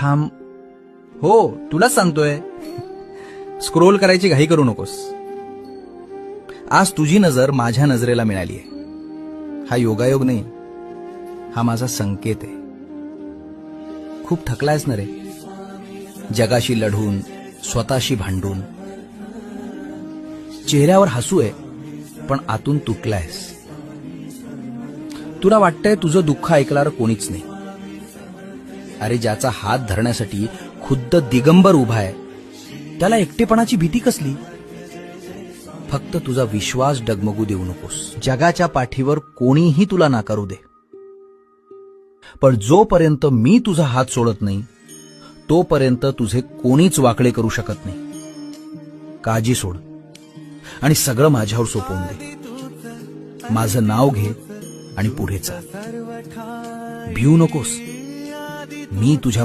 थांब. हो, तुलाच सांगतोय. स्क्रोल करायची घाई करू नकोस. आज तुझी नजर माझ्या नजरेला मिळालीय. हा योगायोग नाही, हा माझा संकेत आहे. खूप थकलायस ना रे, जगाशी लढून, स्वतःशी भांडून. चेहऱ्यावर हसू आहे, पण आतून तुटलायस. तुला वाटतंय तुझं दुःख ऐकणार कोणीच नाही. अरे, ज्याचा हात धरण्यासाठी खुद्द दिगंबर उभा आहे, त्याला एकटेपणाची भीती कसली? फक्त तुझा विश्वास डगमगू देऊ नकोस. जगाच्या पाठीवर कोणीही तुला नाकारू दे, पण जोपर्यंत मी तुझा हात सोडत नाही, तोपर्यंत तुझे कोणीच वाकडे करू शकत नाही. काळजी सोड आणि सगळं माझ्यावर सोपवून दे. माझं नाव घे आणि पुढे चाल. भिवू नकोस. मी तुझ्या